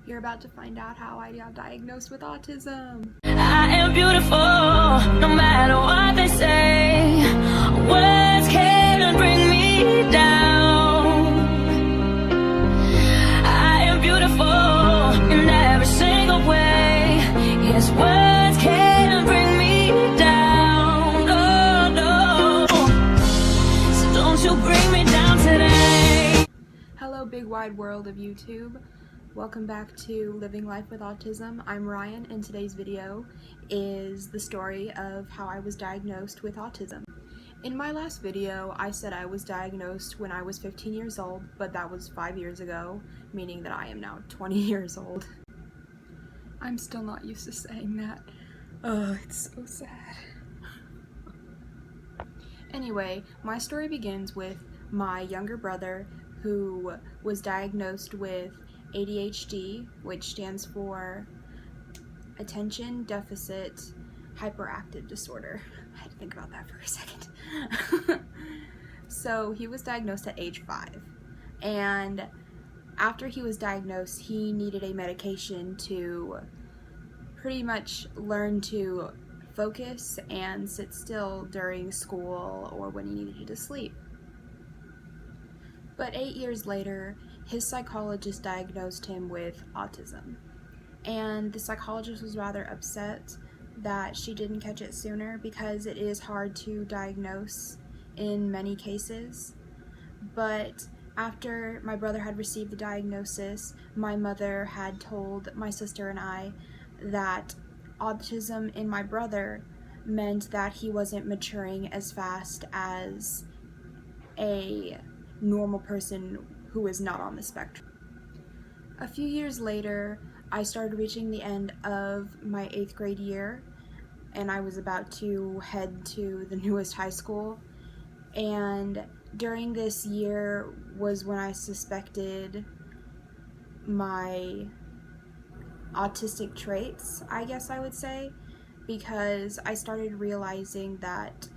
You're about to find out how I got diagnosed with autism. I am beautiful, no matter what they say. Words can't bring me down. I am beautiful in every single way. Yes, words can't bring me down. No, no. So don't you bring me down today. Hello, big wide world of YouTube. Welcome back to Living Life with Autism. I'm Ryan, and today's video is the story of how I was diagnosed with autism. In my last video, I said I was diagnosed when I was 15 years old, but that was 5 years ago, meaning that I am now 20 years old. I'm still not used to saying that. Oh, it's so sad. Anyway, my story begins with my younger brother who was diagnosed with ADHD, which stands for Attention Deficit Hyperactive Disorder. I had to think about that for a second. So he was diagnosed at age 5, and after he was diagnosed, he needed a medication to pretty much learn to focus and sit still during school or when he needed to sleep. But 8 years later, his psychologist diagnosed him with autism, and the psychologist was rather upset that she didn't catch it sooner because it is hard to diagnose in many cases. But after my brother had received the diagnosis, my mother had told my sister and I that autism in my brother meant that he wasn't maturing as fast as a normal person who is not on the spectrum. A few years later, I started reaching the end of my 8th grade year, and I was about to head to the newest high school. And during this year was when I suspected my autistic traits, I guess I would say, because I started realizing that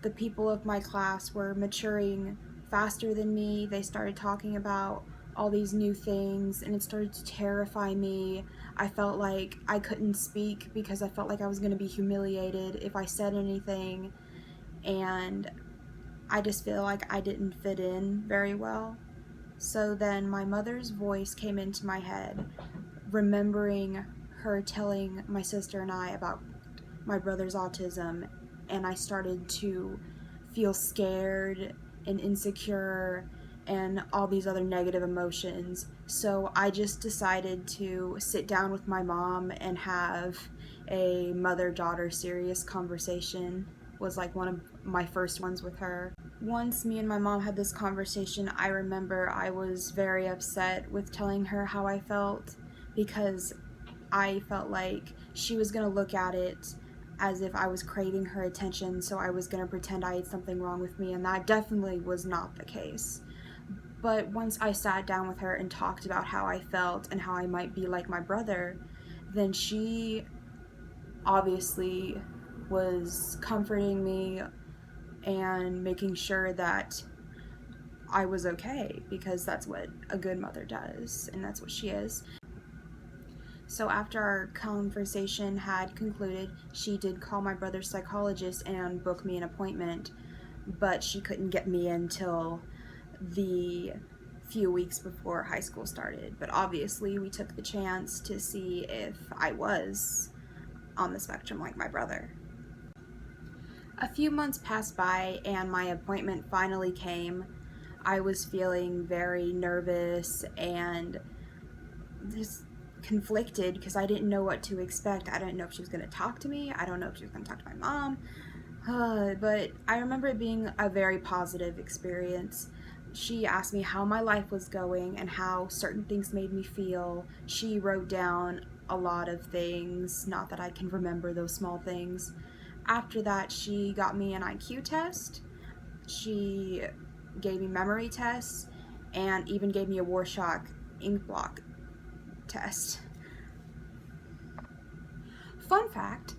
the people of my class were maturing faster than me. They started talking about all these new things, and it started to terrify me. I felt like I couldn't speak because I felt like I was going to be humiliated if I said anything, and I just feel like I didn't fit in very well. So then my mother's voice came into my head, remembering her telling my sister and I about my brother's autism, and I started to feel scared and insecure and all these other negative emotions. So I just decided to sit down with my mom and have a mother-daughter serious conversation. Was like one of my first ones with her. Once me and my mom had this conversation, I remember I was very upset with telling her how I felt, because I felt like she was gonna look at it as if I was craving her attention, so I was going to pretend I had something wrong with me, and that definitely was not the case. But once I sat down with her and talked about how I felt and how I might be like my brother, then she obviously was comforting me and making sure that I was okay, because that's what a good mother does, and that's what she is. So after our conversation had concluded, she did call my brother's psychologist and book me an appointment, but she couldn't get me until the few weeks before high school started. But obviously we took the chance to see if I was on the spectrum like my brother. A few months passed by and my appointment finally came. I was feeling very nervous and just conflicted because I didn't know what to expect. I didn't know if she was going to talk to me. I don't know if she was going to talk to my mom. But I remember it being a very positive experience. She asked me how my life was going and how certain things made me feel. She wrote down a lot of things, not that I can remember those small things. After that, she got me an IQ test. She gave me memory tests and even gave me a Rorschach ink block test. Fun fact,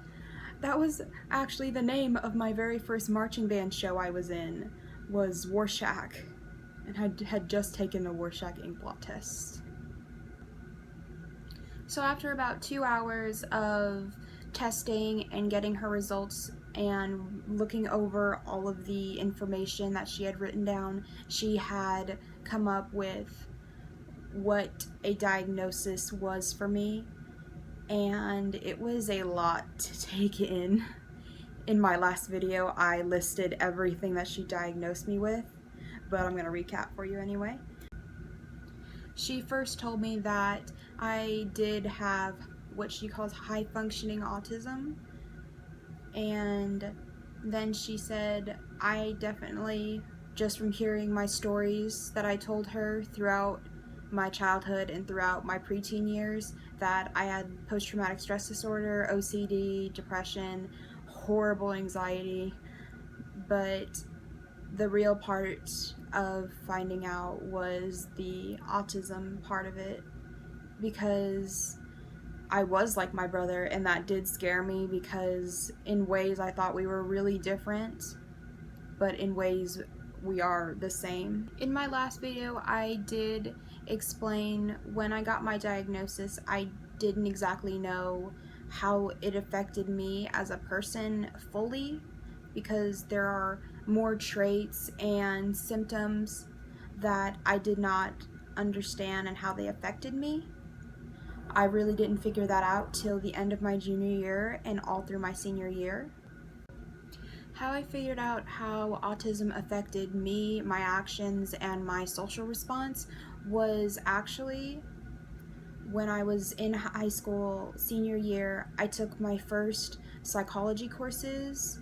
that was actually the name of my very first marching band show I was in, was Rorschach, and had just taken the Rorschach ink blot test. So after about 2 hours of testing and getting her results and looking over all of the information that she had written down, she had come up with what a diagnosis was for me, and it was a lot to take in. In my last video, I listed everything that she diagnosed me with, but I'm going to recap for you anyway. She first told me that I did have what she calls high functioning autism, and then she said I definitely, just from hearing my stories that I told her throughout my childhood and throughout my preteen years, that I had post-traumatic stress disorder, OCD, depression, horrible anxiety, but the real part of finding out was the autism part of it, because I was like my brother, and that did scare me because in ways I thought we were really different, but in ways we are the same. In my last video, I did explain when I got my diagnosis, I didn't exactly know how it affected me as a person fully, because there are more traits and symptoms that I did not understand and how they affected me. I really didn't figure that out till the end of my junior year and all through my senior year. How I figured out how autism affected me, my actions, and my social response was actually when I was in high school, senior year. I took my first psychology courses,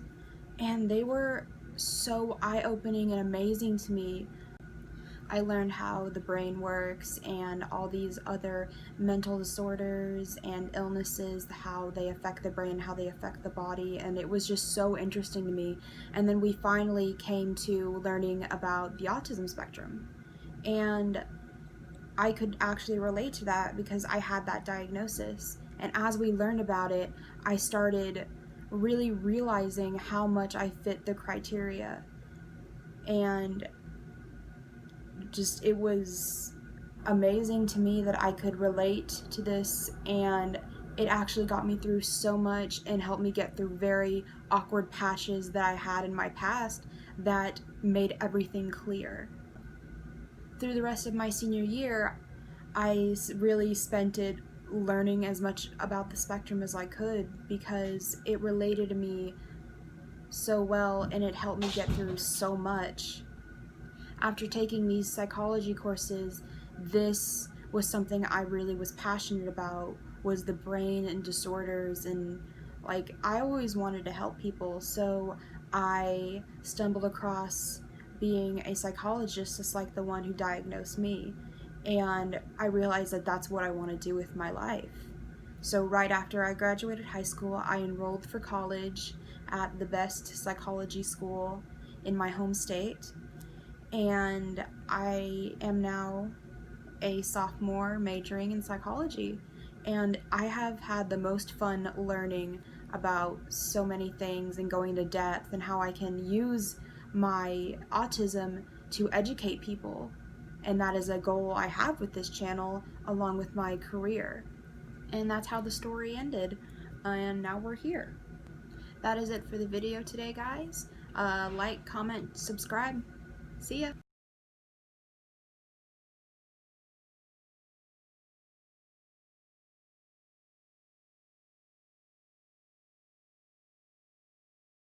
and they were so eye-opening and amazing to me. I learned how the brain works and all these other mental disorders and illnesses, how they affect the brain, how they affect the body, and it was just so interesting to me. And then we finally came to learning about the autism spectrum, and I could actually relate to that because I had that diagnosis. And as we learned about it, I started really realizing how much I fit the criteria, and just it was amazing to me that I could relate to this, and it actually got me through so much and helped me get through very awkward patches that I had in my past that made everything clear. Through the rest of my senior year, I really spent it learning as much about the spectrum as I could, because it related to me so well and it helped me get through so much. After taking these psychology courses, this was something I really was passionate about, was the brain and disorders, and like I always wanted to help people, so I stumbled across being a psychologist just like the one who diagnosed me, and I realized that that's what I want to do with my life. So right after I graduated high school, I enrolled for college at the best psychology school in my home state, and I am now a sophomore majoring in psychology, and I have had the most fun learning about so many things and going to depth and how I can use my autism to educate people, and that is a goal I have with this channel along with my career. And that's how the story ended, and now we're here. That is it for the video today, guys. Like, comment, subscribe. See ya!